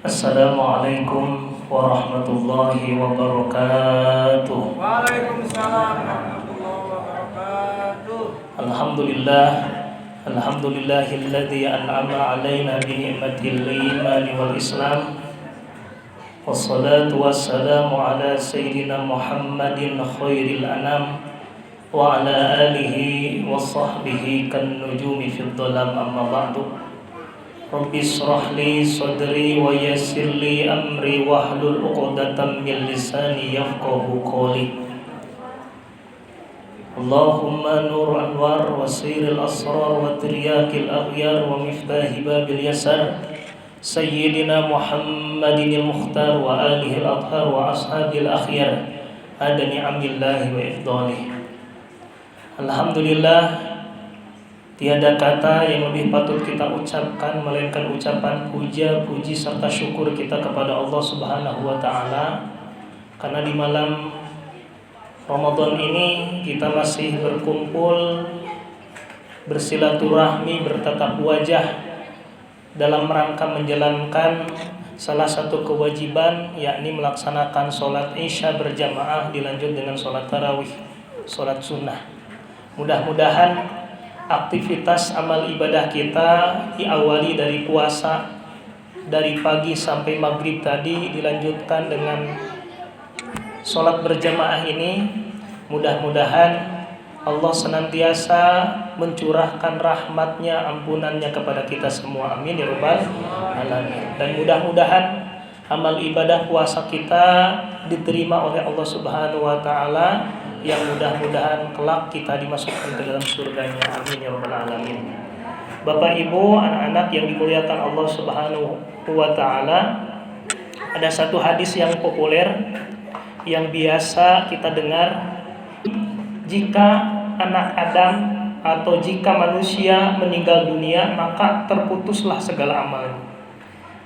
Assalamualaikum warahmatullahi wabarakatuh. Waalaikumsalam warahmatullahi wabarakatuh. Alhamdulillah, alhamdulillahilladzi an'ama alaina bi ni'matil iman wal islam. Wassalatu wassalamu ala sayyidina Muhammadin khairil anam wa ala alihi wa sahbihi kan nujumi fid dhalam, amma ba'du. Rabbi shrah li sadri wa yassir li amri wahlul 'uqdatam min lisani yafqahu qawli. Allahumma nur anwar wa siril asrar wa tiryakil aghyar wa miftahi babil yasar Sayyidina Muhammadin al-mukhtar wa alihi al-athhar wa ashabil akhyar adani amillahi wa ifdalih. Alhamdulillah, tiada kata yang lebih patut kita ucapkan melainkan ucapan puja, puji serta syukur kita kepada Allah Subhanahu wa taala. Karena di malam Ramadan ini kita masih berkumpul, bersilaturahmi, bertatap wajah dalam rangka menjalankan salah satu kewajiban, yakni melaksanakan sholat Isya berjamaah dilanjut dengan sholat tarawih, sholat sunnah. Mudah-mudahan aktivitas amal ibadah kita diawali dari puasa, dari pagi sampai maghrib tadi dilanjutkan dengan sholat berjamaah ini. Mudah-mudahan Allah senantiasa mencurahkan rahmatnya, ampunannya kepada kita semua. Amin ya rabbal alamin. Dan mudah-mudahan amal ibadah puasa kita diterima oleh Allah Subhanahu wa taala, yang mudah-mudahan kelak kita dimasukkan ke dalam surganya. Amin ya rabbal alamin. Bapak Ibu, anak-anak yang dimuliakan Allah Subhanahu wa taala, ada satu hadis yang populer yang biasa kita dengar, jika anak Adam atau jika manusia meninggal dunia maka terputuslah segala amalnya.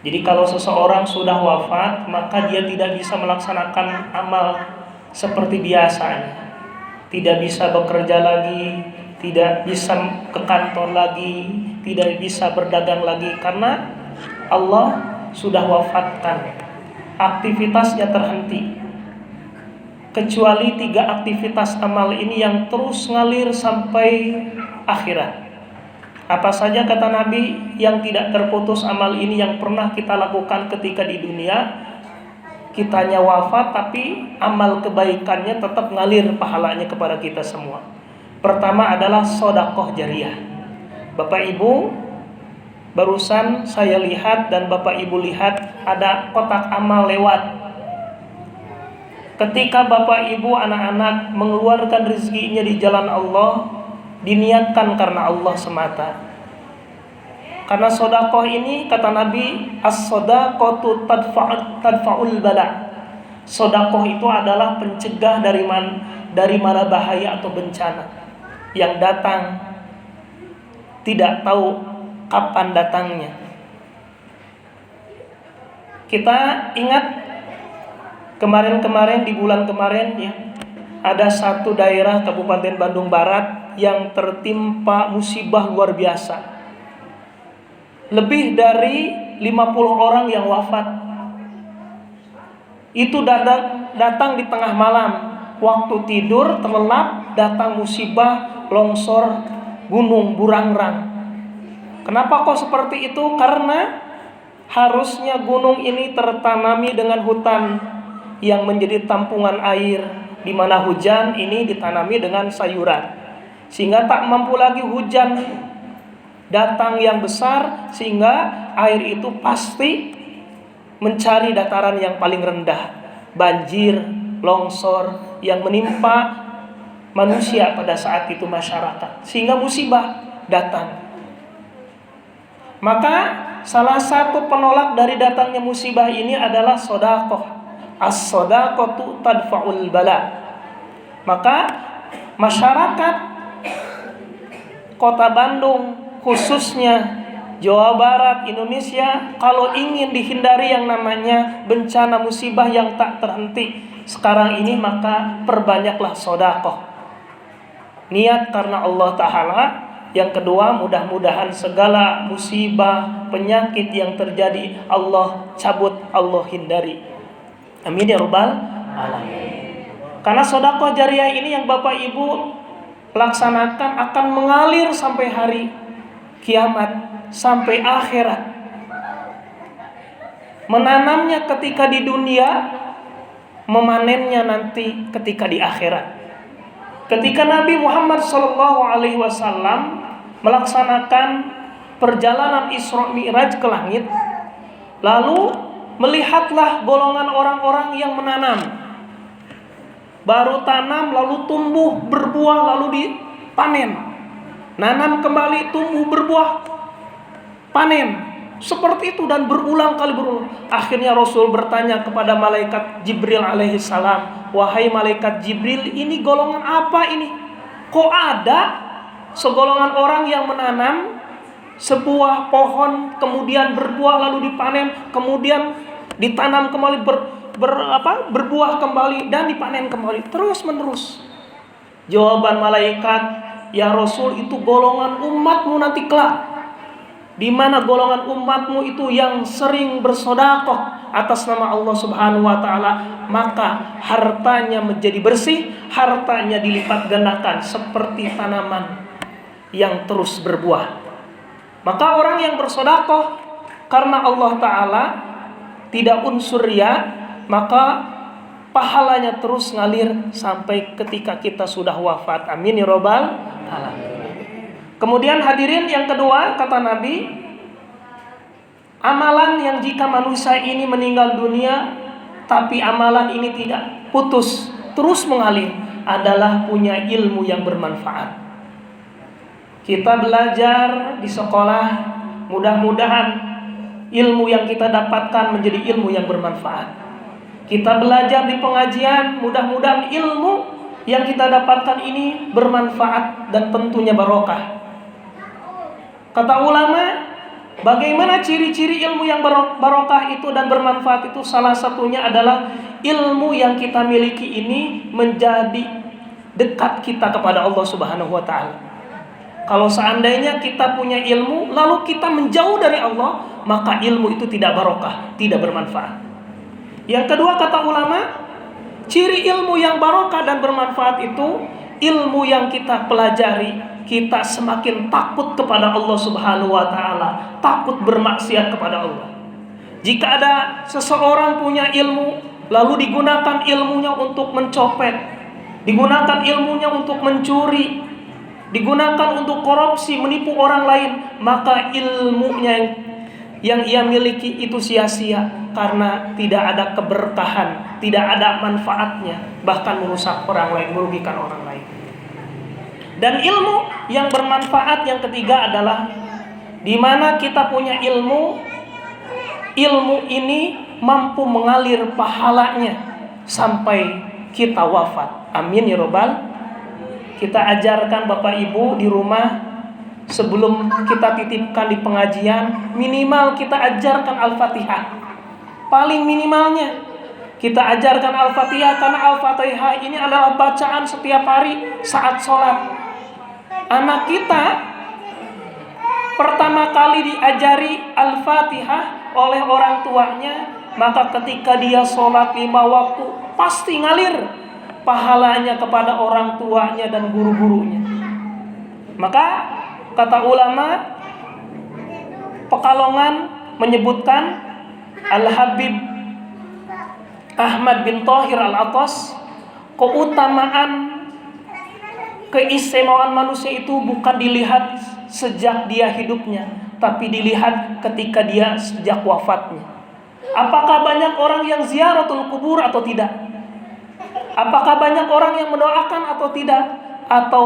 Jadi kalau seseorang sudah wafat maka dia tidak bisa melaksanakan amal seperti biasanya. Tidak bisa bekerja lagi, tidak bisa ke kantor lagi, tidak bisa berdagang lagi, karena Allah sudah wafatkan. Aktivitasnya terhenti. Kecuali 3 aktivitas amal ini yang terus ngalir sampai akhirat. Apa saja kata Nabi yang tidak terputus amal ini yang pernah kita lakukan ketika di dunia? Kitanya wafat tapi amal kebaikannya tetap ngalir pahalanya kepada kita semua. Pertama adalah sedekah jariyah. Bapak Ibu, barusan saya lihat dan Bapak Ibu lihat ada kotak amal lewat. Ketika Bapak Ibu anak-anak mengeluarkan rezekinya di jalan Allah, diniatkan karena Allah semata. Karena sedekah ini kata Nabi, as-shadaqatu tadfa'ul bala. Sedekah itu adalah pencegah dari mara bahaya atau bencana yang datang tidak tahu kapan datangnya. Kita ingat kemarin-kemarin, di bulan kemarin ya, ada satu daerah Kabupaten Bandung Barat yang tertimpa musibah luar biasa. Lebih dari 50 orang yang wafat. Itu datang di tengah malam, waktu tidur terlelap, datang musibah longsor gunung Burangrang. Kenapa kok seperti itu? Karena harusnya gunung ini tertanami dengan hutan yang menjadi tampungan air, di mana hujan ini ditanami dengan sayuran, sehingga tak mampu lagi hujan datang yang besar, sehingga air itu pasti mencari dataran yang paling rendah. Banjir, longsor yang menimpa manusia pada saat itu, masyarakat, sehingga musibah datang. Maka salah satu penolak dari datangnya musibah ini adalah sedekah. As-shadaqatu tadfa'ul bala. Maka masyarakat Kota Bandung, khususnya Jawa Barat, Indonesia, kalau ingin dihindari yang namanya bencana musibah yang tak terhenti sekarang ini, maka perbanyaklah sedekah. Niat karena Allah Ta'ala, Yang kedua, mudah-mudahan segala musibah, penyakit yang terjadi Allah cabut, Allah hindari. Amin ya rabbal alamin. Karena sedekah jariah ini yang Bapak Ibu laksanakan akan mengalir sampai hari kiamat, sampai akhirat. Menanamnya ketika di dunia, memanennya nanti ketika di akhirat. Ketika Nabi Muhammad SAW melaksanakan perjalanan Isra Mi'raj ke langit, lalu melihatlah golongan orang-orang yang menanam. Baru tanam, lalu tumbuh, berbuah, lalu dipanen. Nanam kembali, tumbuh, berbuah, panen. Seperti itu dan berulang kali berulang. Akhirnya Rasul bertanya kepada malaikat Jibril alaihissalam, wahai malaikat Jibril, ini golongan apa ini? Kok ada segolongan orang yang menanam sebuah pohon, kemudian berbuah lalu dipanen, kemudian ditanam kembali, berbuah kembali dan dipanen kembali, terus menerus. Jawaban malaikat, ya Rasul, itu golongan umatmu nanti kelak, di mana golongan umatmu itu yang sering bersedekah atas nama Allah Subhanahu wa taala, maka hartanya menjadi bersih, hartanya dilipat gandakan seperti tanaman yang terus berbuah. Maka orang yang bersedekah karena Allah taala, tidak unsur riya, maka pahalanya terus ngalir sampai ketika kita sudah wafat. Amin ya rabbal alamin. Kemudian hadirin, yang kedua, kata Nabi, amalan yang jika manusia ini meninggal dunia tapi amalan ini tidak putus, terus mengalir, adalah punya ilmu yang bermanfaat. Kita belajar di sekolah, mudah-mudahan ilmu yang kita dapatkan menjadi ilmu yang bermanfaat. Kita belajar di pengajian, mudah-mudahan ilmu yang kita dapatkan ini bermanfaat dan tentunya barokah. Kata ulama, bagaimana ciri-ciri ilmu yang barokah itu dan bermanfaat itu? Salah satunya adalah ilmu yang kita miliki ini menjadi dekat kita kepada Allah Subhanahu wa taala. Kalau seandainya kita punya ilmu lalu kita menjauh dari Allah, maka ilmu itu tidak barokah, tidak bermanfaat. Yang kedua, kata ulama, ciri ilmu yang barokah dan bermanfaat itu ilmu yang kita pelajari, kita semakin takut kepada Allah Subhanahu wa taala, takut bermaksiat kepada Allah. Jika ada seseorang punya ilmu lalu digunakan ilmunya untuk mencopet, digunakan ilmunya untuk mencuri, digunakan untuk korupsi, menipu orang lain, maka ilmunya yang ia miliki itu sia-sia karena tidak ada keberkahan, tidak ada manfaatnya, bahkan merusak orang lain, merugikan orang lain. Dan ilmu yang bermanfaat yang ketiga adalah di mana kita punya ilmu ini mampu mengalir pahalanya sampai kita wafat. Amin ya rabbal. Kita ajarkan Bapak Ibu di rumah, sebelum kita titipkan di pengajian, minimal kita ajarkan Al-Fatihah. Paling minimalnya kita ajarkan Al-Fatihah, karena Al-Fatihah ini adalah bacaan setiap hari saat sholat. Anak kita pertama kali diajari Al-Fatihah oleh orang tuanya, maka ketika dia sholat 5 waktu pasti ngalir pahalanya kepada orang tuanya dan guru-gurunya. Maka kata ulama Pekalongan menyebutkan, Al-Habib Ahmad bin Thahir Al-Atas, keutamaan, keistimewaan manusia itu bukan dilihat sejak dia hidupnya, tapi dilihat ketika dia sejak wafatnya. Apakah banyak orang yang ziaratul kubur atau tidak? Apakah banyak orang yang mendoakan atau tidak? Atau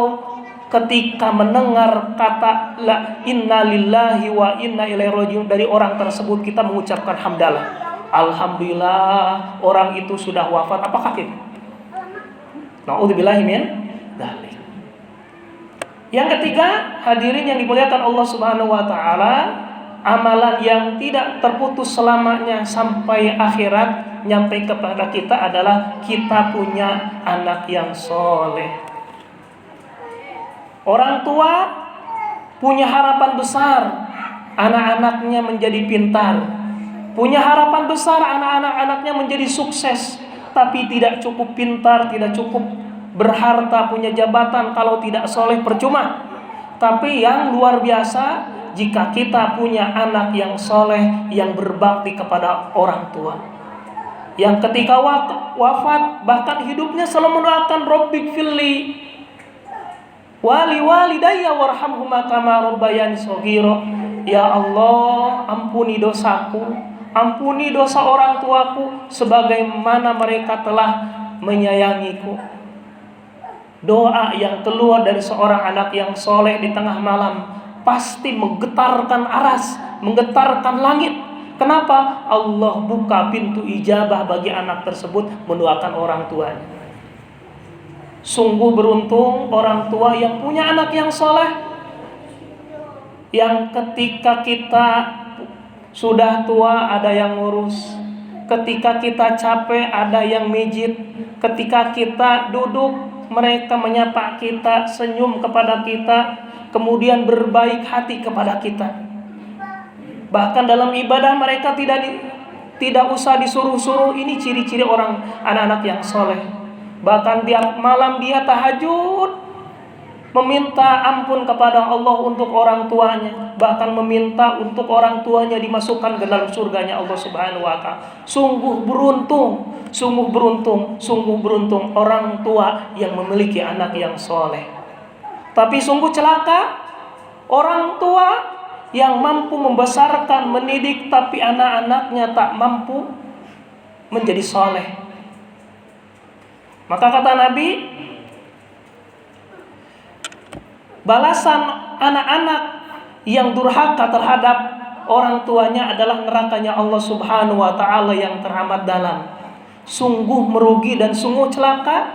ketika mendengar kata la inna lillahi wa inna ilaihi rajiun dari orang tersebut, kita mengucapkan hamdalah, alhamdulillah orang itu sudah wafat. Apakah kita? Na'udzubillahi min dzalik. Yang ketiga, hadirin yang dimuliakan Allah Subhanahu wa taala, amalan yang tidak terputus selamanya sampai akhirat nyampe kepada kita adalah kita punya anak yang soleh. Orang tua punya harapan besar anak-anaknya menjadi pintar, punya harapan besar anak-anaknya menjadi sukses, tapi tidak cukup pintar, tidak cukup berharta, punya jabatan, kalau tidak soleh percuma. Tapi yang luar biasa, jika kita punya anak yang soleh, yang berbakti kepada orang tua, yang ketika wafat bahkan hidupnya selalu mendoakan Rabbik filli wali walidayya warhamhuma kama rabbayani shaghira. Ya Allah, ampuni dosaku, ampuni dosa orang tuaku sebagaimana mereka telah menyayangiku. Doa yang keluar dari seorang anak yang soleh di tengah malam pasti menggetarkan aras, menggetarkan langit. Kenapa? Allah buka pintu ijabah bagi anak tersebut mendoakan orang tuanya. Sungguh beruntung orang tua yang punya anak yang soleh, yang ketika kita sudah tua ada yang ngurus, ketika kita capek ada yang mijit, ketika kita duduk mereka menyapa kita, senyum kepada kita, kemudian berbaik hati kepada kita. Bahkan dalam ibadah mereka tidak usah disuruh-suruh. Ini ciri-ciri orang anak-anak yang soleh. Bahkan tiap malam dia tahajud, meminta ampun kepada Allah untuk orang tuanya, bahkan meminta untuk orang tuanya dimasukkan ke dalam surganya Allah Subhanahu wa ta'ala. Sungguh beruntung, sungguh beruntung, sungguh beruntung orang tua yang memiliki anak yang soleh. Tapi sungguh celaka orang tua yang mampu membesarkan, mendidik, tapi anak-anaknya tak mampu menjadi soleh. Maka kata Nabi, balasan anak-anak yang durhaka terhadap orang tuanya adalah nerakanya Allah Subhanahu wa ta'ala yang teramat dalam. Sungguh merugi dan sungguh celaka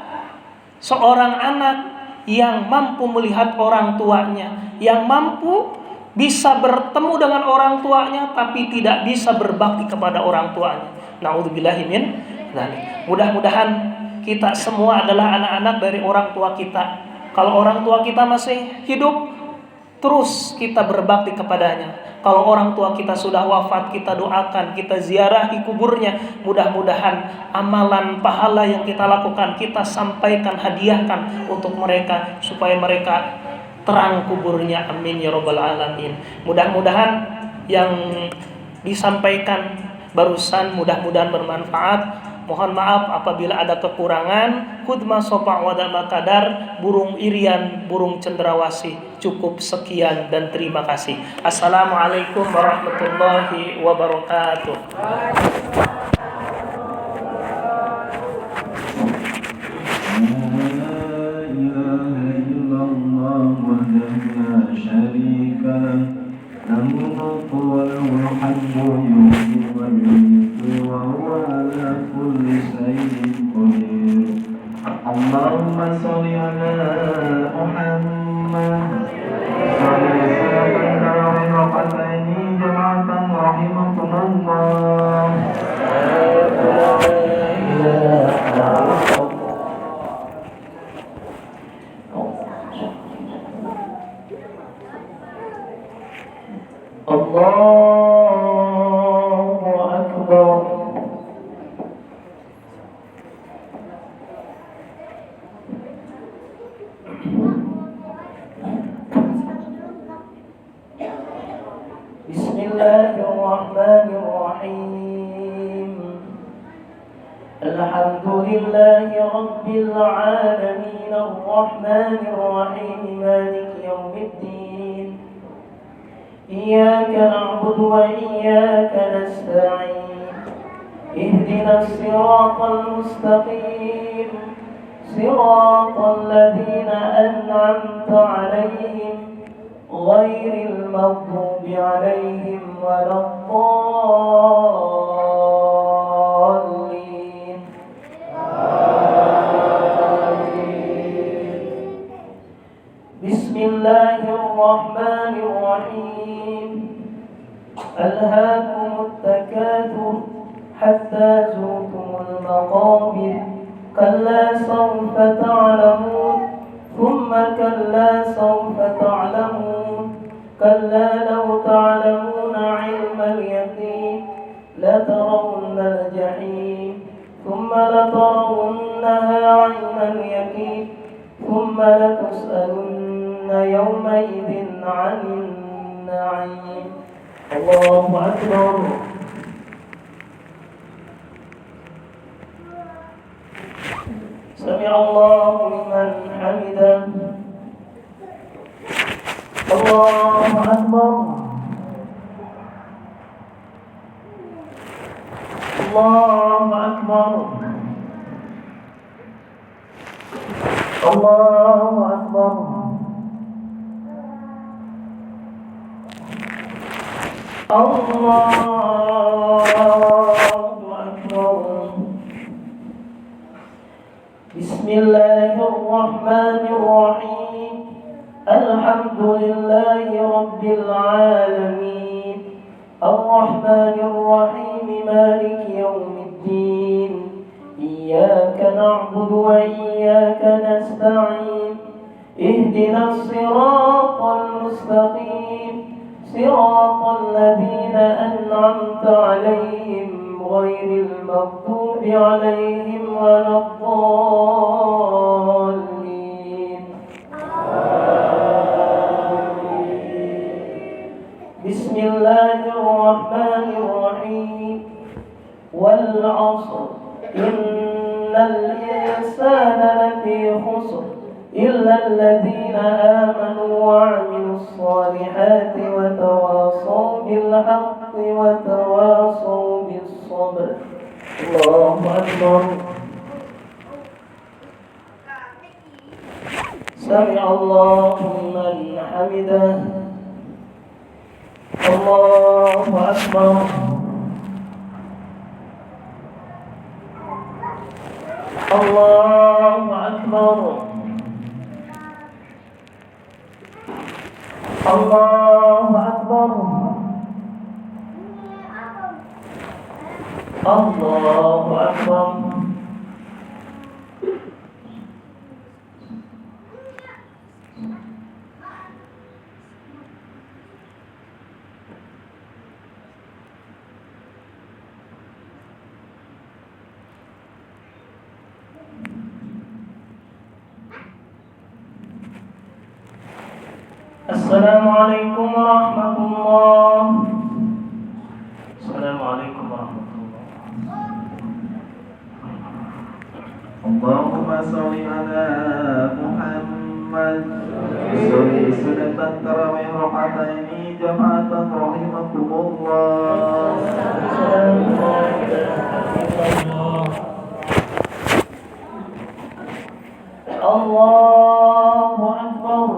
seorang anak yang mampu melihat orang tuanya, yang mampu bisa bertemu dengan orang tuanya tapi tidak bisa berbakti kepada orang tuanya. Na'udzubillahi min dzalik. Mudah-mudahan kita semua adalah anak-anak dari orang tua kita. Kalau orang tua kita masih hidup, terus kita berbakti kepadanya. Kalau orang tua kita sudah wafat, kita doakan, kita ziarahi kuburnya. Mudah-mudahan amalan pahala yang kita lakukan, kita sampaikan, hadiahkan untuk mereka, supaya mereka terang kuburnya. Amin ya rabbal alamin. Mudah-mudahan yang disampaikan barusan mudah-mudahan bermanfaat. Mohon maaf apabila ada kekurangan. Khudma sopa wadama kadar, burung irian, burung cendrawasih. Cukup sekian dan terima kasih. Assalamualaikum warahmatullahi wabarakatuh. Allahumma sholli ala Muhammad Allahu Akbar. Bismillahirrahmanirrahim. Alhamdulillahi rabbil alamin, arrahmanir rahim, maliki yaumiddin. Iyyaka na'budu wa iyyaka nasta'in. Ihdinas siratal mustaqim, siratal ladzina an'amta 'alaihim ghairil maghdubi 'alaihim waladdallin. Bismillahirrahmanirrahim. Alhaakumut takatsur hatta zurtumul maqabir. Kalla sawfa ta'lamun, thumma kalla sawfa ta'lamun, كلا لو تعلمون علم اليقين لترون الجحيم ثم لترونها عين اليقين ثم لتسألن يومئذ عن النعيم. الله أكبر. سمع الله لمن حمده. الله أكبر. الله أكبر. الله أكبر. الله أكبر. بسم الله الرحمن الرحيم. الحمد لله رب العالمين الرحمن الرحيم مالك يوم الدين إياك نعبد وإياك نستعين اهدنا الصراط المستقيم صراط الذين أنعمت عليهم غير المغضوب عليهم ولا الضالين. بسم الله الرحمن الرحيم. والعصر إن الإنسان لفي خسر إلا الذين آمنوا وعملوا الصالحات وتواصوا بالحق وتواصوا بالصبر. الله أكبر. سمع الله لمن حمده. الله أكبر. الله أكبر. الله أكبر. الله أكبر. السلام عليكم ورحمة الله. السلام عليكم ورحمة الله. اللهم صل على محمد. صلي سنة التراويح ركعتين جماعة رحمكم الله. الله أكبر.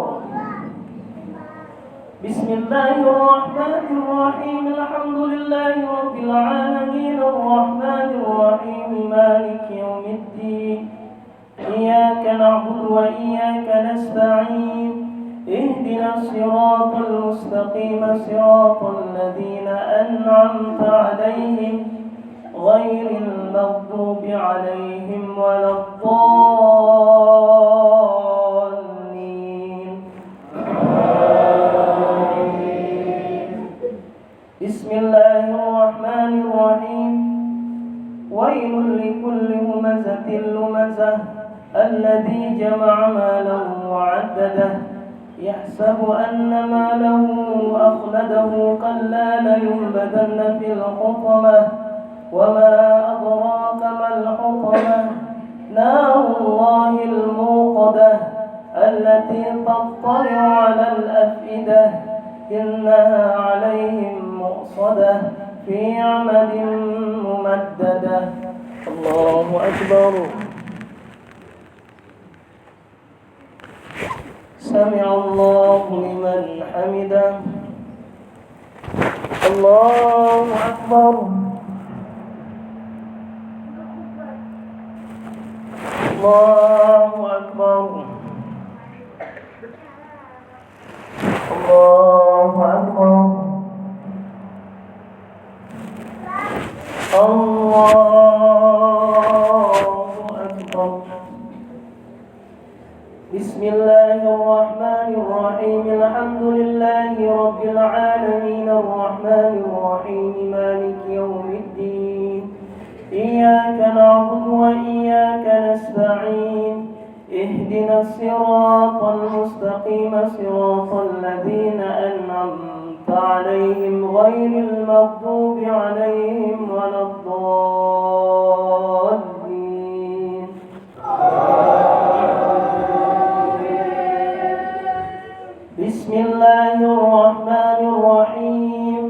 بسم الله الرحمن الرحيم. الحمد لله رب العالمين الرحمن الرحيم مالك يوم الدين إياك نعبد وإياك نستعين اهدنا الصراط المستقيم صراط الذين أنعمت عليهم غير المغضوب عليهم ولا الضالين. بسم الله الرحمن الرحيم. ويل لكل همزة لمزة الذي جمع ماله وعدده يحسب أن ماله أخلده كلا لينبذن في الحطمة وما أدراك ما الحطمة نار الله الموقدة التي تطلع على الأفئدة إنها عليهم مؤصدة في عمد ممددة. الله أكبر. سمع الله لمن حمده. الله أكبر. الله أكبر. الله أكبر. الله أكبر. بسم الله الرحمن الرحيم. الحمد لله رب الرحمن الرحيم مالك يوم الدين إياك نعبد وإياك نستعين اهدنا الصراط المستقيم صراط الذين أنعمت عليهم غير المغضوب عليهم ولا الضالين. بسم الله الرحمن الرحيم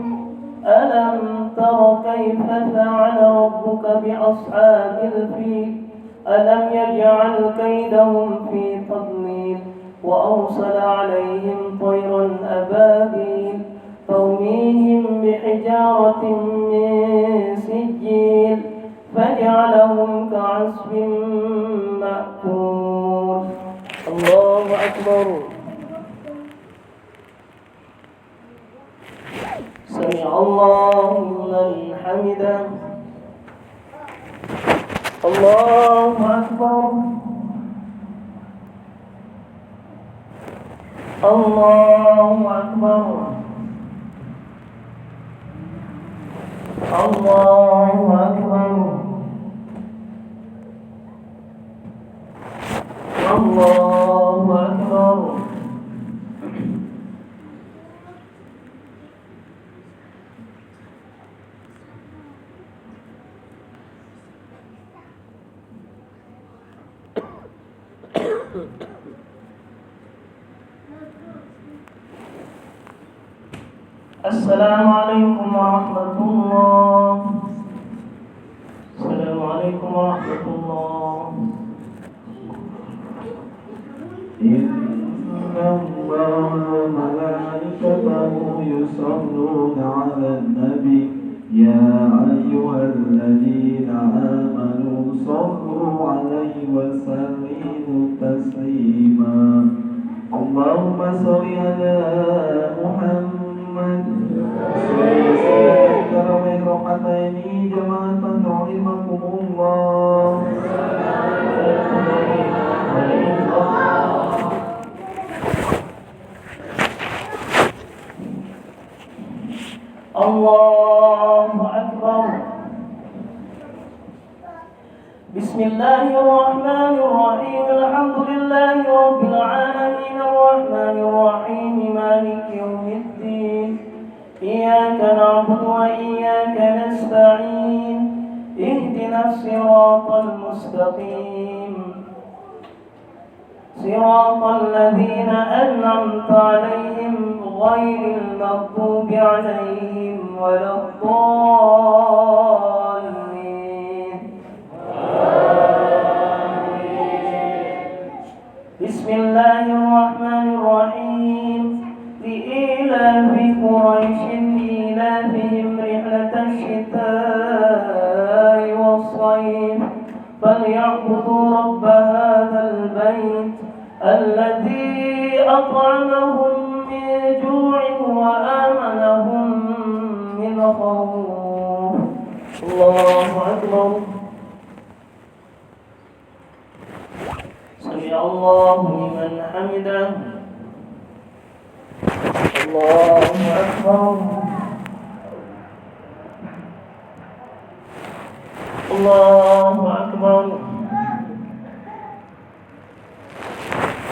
ألم تر كيف فعل ربك بأصحاب الفيل ألم يجعل كيدهم في تضليل وأرسل عليهم طيرا أبابيل ترميهم بحجارة من سجيل فجعلهم كعصف مأكول. الله أكبر. سمع الله لمن حمده. الله أكبر. الله أكبر. الله أكبر. الله أكبر. السلام عليكم ورحمة الله. السلام عليكم ورحمة الله. إن الله وملائكته يصلون على النبي يا أيها الذين آمنوا صلوا عليه وسلموا تسليما. اللهم صل على محمد تراويح ركعتين جماعة رحمكم الله. الله أكبر. بسم الله الرحمن الرحيم الحمد لله رب العالمين الرحمن الرحيم مالك يوم الدين إياك نعبد وإياك نستعين اهدنا الصراط المستقيم صراط الذين أنعمت عليهم غير المغضوب عليهم ولا الضالين. بسم الله الرحمن الرحيم لإيلاف قريش إيلافهم رحلة الشتاء والصيف فليعبدوا رب هذا البيت الذي أطعمهم من جوع وآمنهم من خوف. الله أكبر. سمع الله لمن حمده. الله أكبر. الله أكبر.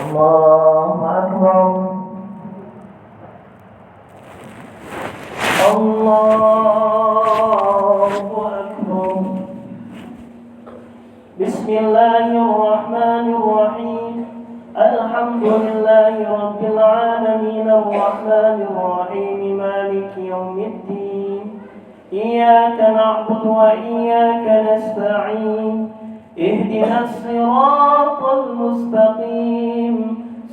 الله أكبر. الله أكبر. بسم الله الرحمن الرحيم الحمد لله رب العالمين الرحمن الرحيم مالك يوم الدين إياك نعبد وإياك نستعين اهدنا الصراط المستقيم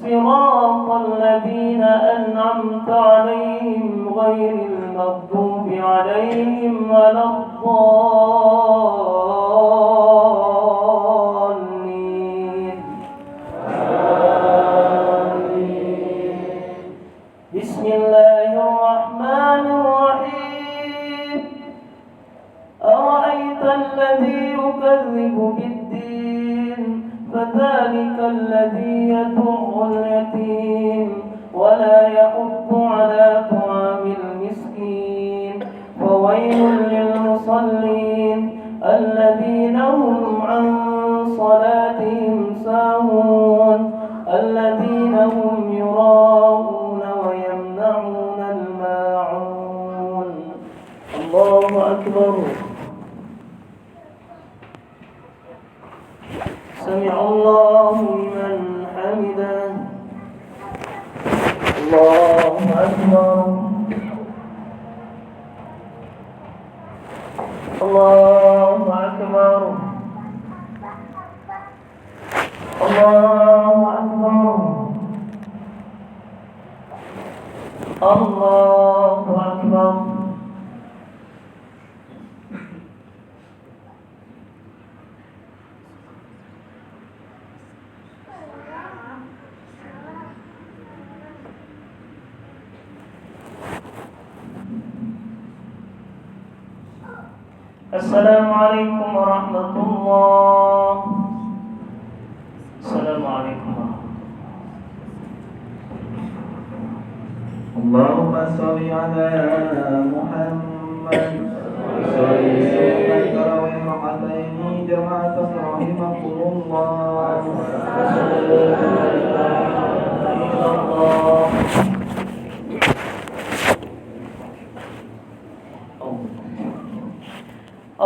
صراط الذين أنعمت عليهم غير المغضوب عليهم ولا الضالين. بسم الله الرحمن الرحيم أرأيت الذي يكذب بالدين فذلك الذي يدع اليتيم ولا يحض على طعام المسكين فويل للمصلين الذين هم عن صلاتهم ساهون الذين هم يراءون ويمنعون الماعون. الله أكبر. سمع الله لمن حمده. الله أكبر. الله أكبر. الله أكبر. الله أكبر. السلام عليكم ورحمة الله. السلام عليكم ورحمة الله. اللهم صل على محمد. صلي تراويح ركعتين جماعة رحمكم الله.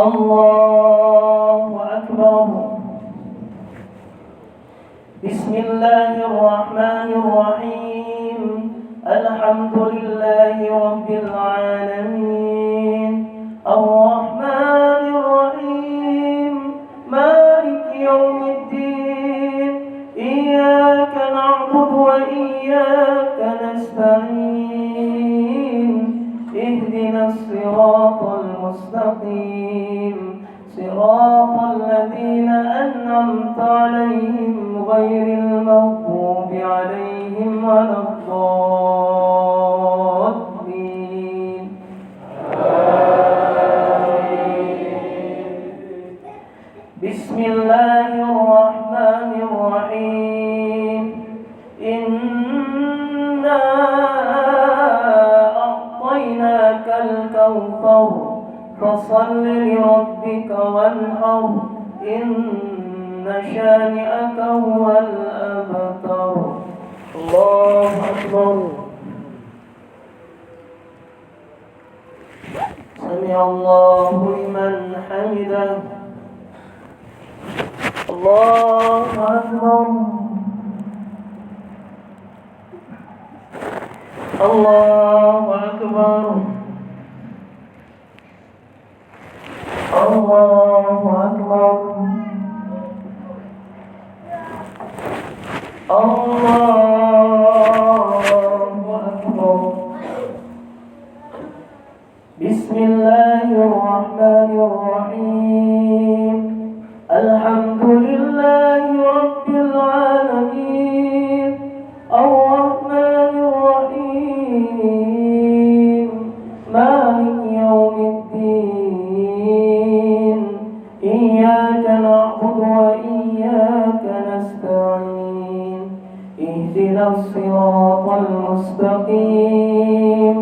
الله أكبر. بسم الله الرحمن الرحيم. الحمد لله رب العالمين الرحمن الرحيم مالك يوم الدين إياك نعبد وإياك نستعين اهدنا الصراط المستقيم صراط الذين أنعمت عليهم غير المغضوب عليهم ولا الضالين. بسم الله الرحمن الرحيم. إنا أعطيناك الكوثر فصل لربك وانحر إن شانئك هو الأبتر. الله أكبر. سمع الله لمن حمده. الله أكبر. الله أكبر. الله أكبر. الله أكبر. بسم الله الرحمن الرحيم. الحمد لله رب العالمين الرحمن الرحيم مالك يوم الدين إياك نعبد وإياك نستعين اهدنا الصراط المستقيم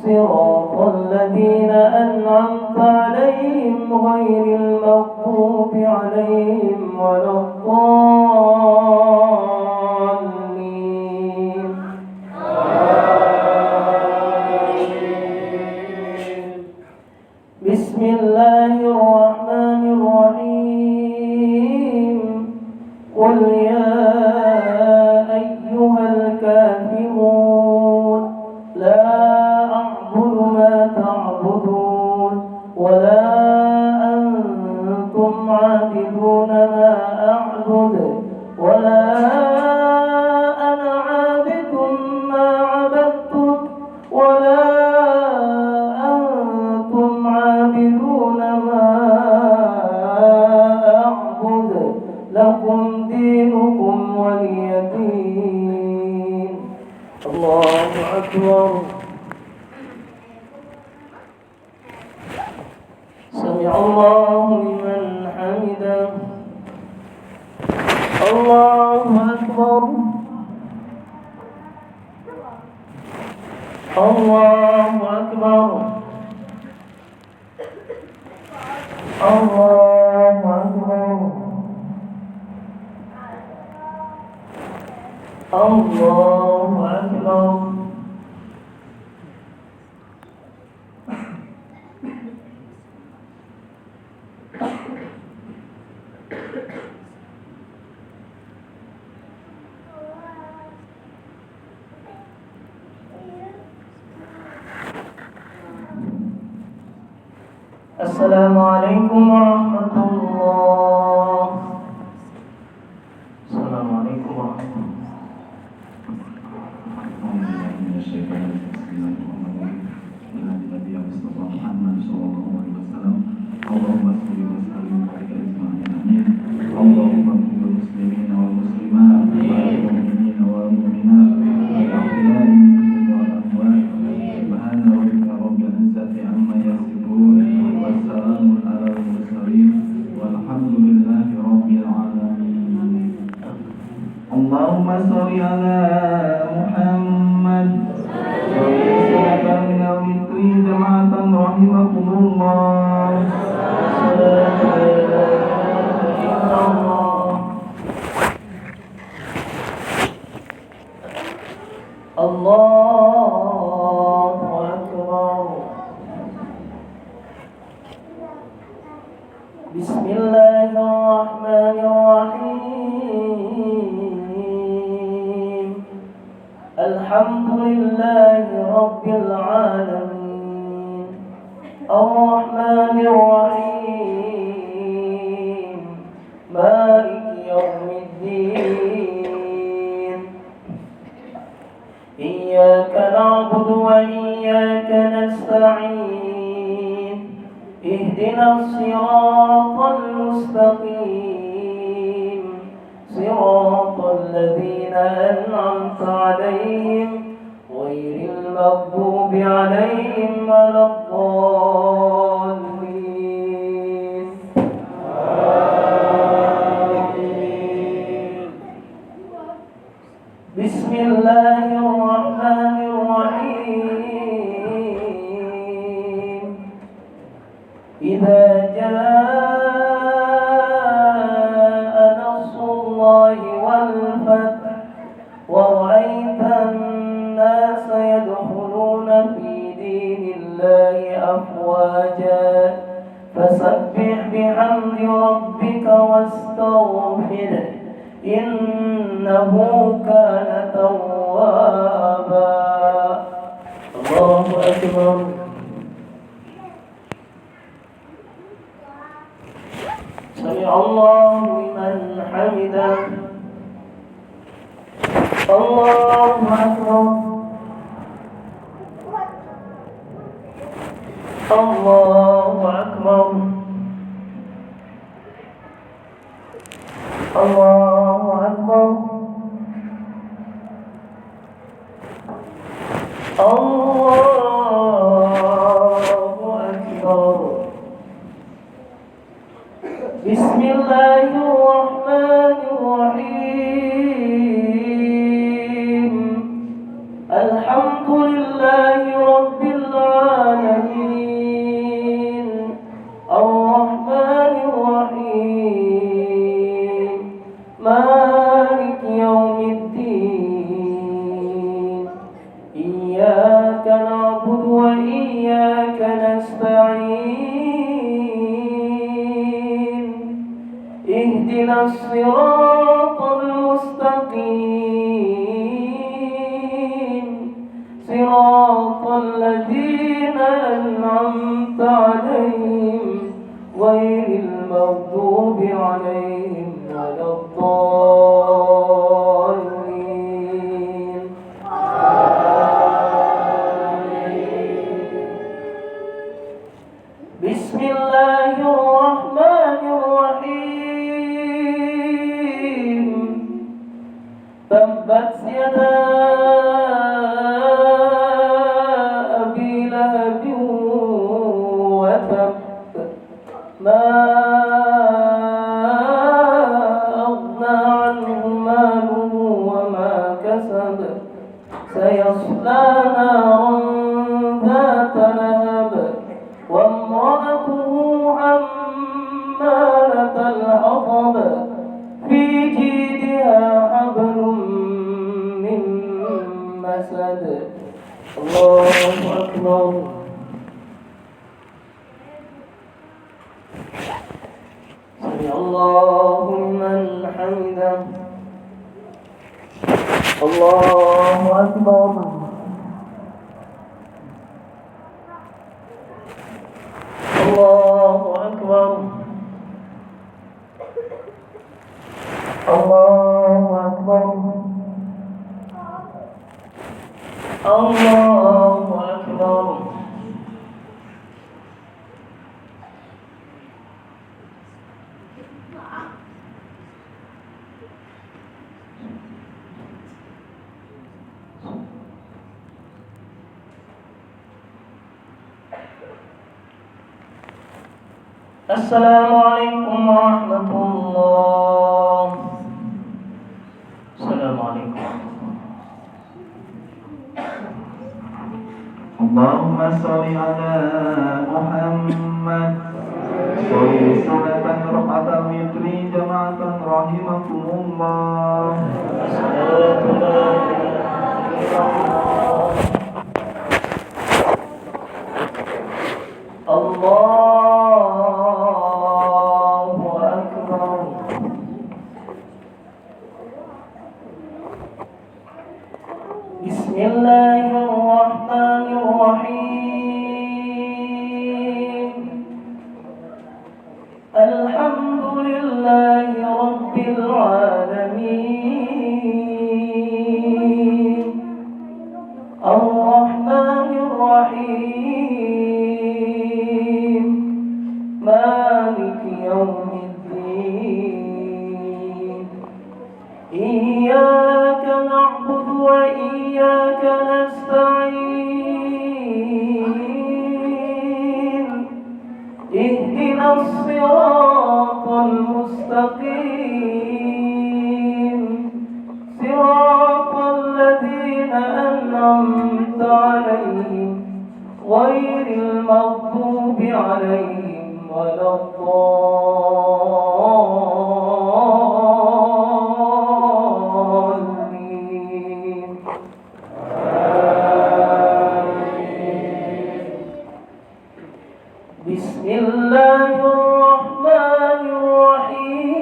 صراط الذين أنعمت عليهم غير المغضوب عليهم ولا الضالين. بسم الله الرحمن الرحيم. قل يا أيها الكافرون لا أعبد ما تعبدون ولا أنتم عابدون ما أعبد ولا أنا عابد ما عبدتم ولا أنتم عابدون ما أعبد لكم دينكم ولي دين. الله أكبر. سمع الله لمن حمده. الله أكبر. الله أكبر. الله أكبر الله أكبر السلام عليكم ورحمة الله. السلام عليكم ورحمة الله. اللهم صل على محمد وسلم من جماعة رحمكم الله. الله أكبر. بسم الله الرحمن الرحيم. الحمد لله رب العالمين الرحمن الرحيم مالك يوم الدين. إياك نعبد وإياك نستعين. اهدنا الصراط المستقيم صراط الذين أنعمت عليهم غير المغضوب عليهم ولا الضالين. بسم الله الرحمن الرحيم. إذا جاء نصر الله والفتح ورأيت الناس يدخلون في دين الله أفواجا فسبح بحمد ربك واستغفره إنه كان توابا. الله أكبر. سمع الله لمن حمده. الله أكبر. الله أكبر. الله أكبر. الله أكبر. بسم الله الرحمن الرحيم. الحمد لله رب العالمين الرحمن الرحيم مالك يوم الدين. إياك نعبد وإياك نستعين. اهدنا الصراط المستقيم صراط الذين أنعمت عليهم غير المغضوب عليهم ولا الضالين. بسم الله الرحمن الرحيم. تبت يدا أبي لهب وتب ما أغنى عنه ماله وما كسب سيصلى نارا ذات لهب وامرأته حمالة سمع الله لمن حمده الله أكبر الله أكبر الله أكبر الله أكبر السلام عليكم ورحمة الله. السلام عليكم. اللهم صل على محمد صلاة ركعة الوتر جماعة رحمكم الله. الصلاة لا إله إلا الله. الله أكبر. بسم الله الرحمن الرحيم. الحمد لله رب العالمين الرحمن الرحيم مالك يوم الدين إياك نعبد وإياك نستعين اهدنا الصراط المستقيم صراط الذين أنعمت عليهم غير المغضوب عليهم ولا الضالين. بسم الله الرحمن الرحيم.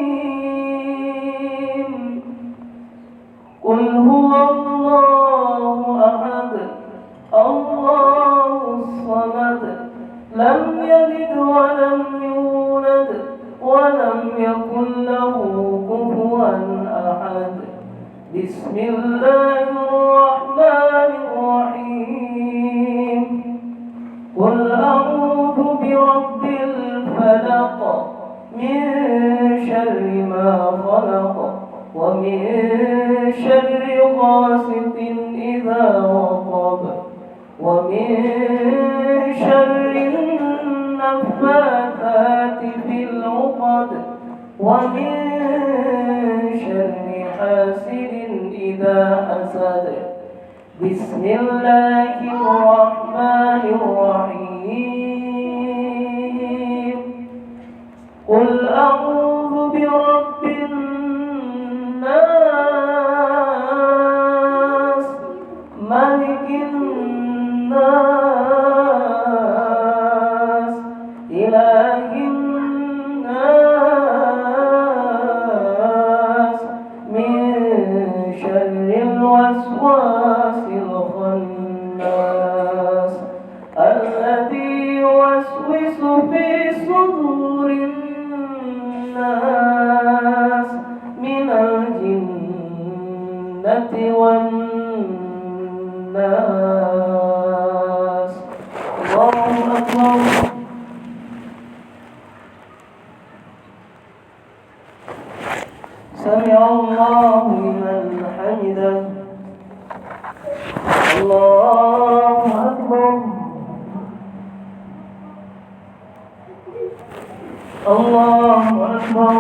قل هو الله أحد الله الصمد لم يلد ولم يولد ولم يكن له كفوا أحد. بسم الله الرحمن الرحيم. قل أعوذ برب الفلق من شر ما خلق ومن شر غاسق إذا وقب ومن شر النفاثات في العقد ومن شر حاسد إذا حسد. بسم الله الرحمن الرحيم. قل أعوذ برب الناس ملك الناس إله الناس من شر الوسواس الخناس الذي يوسوس في صدور الناس من الجنة والناس. الله أكبر. سمع الله لمن حمده الله أكبر. الله أكبر.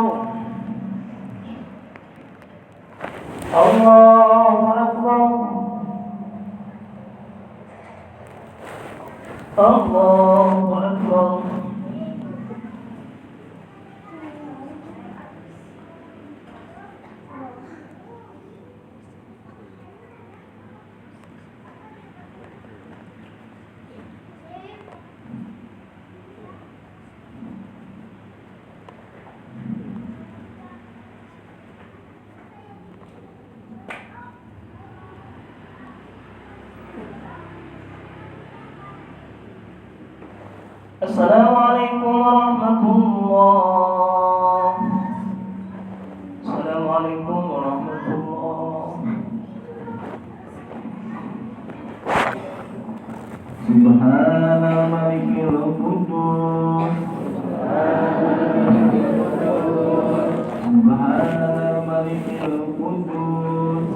الله أكبر. الله أكبر. Assalamualaikum warahmatullah. Assalamualaikum warahmatullah. Subhanal malikil qudus. Subhanal malikil qudus.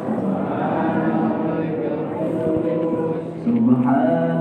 Subhanal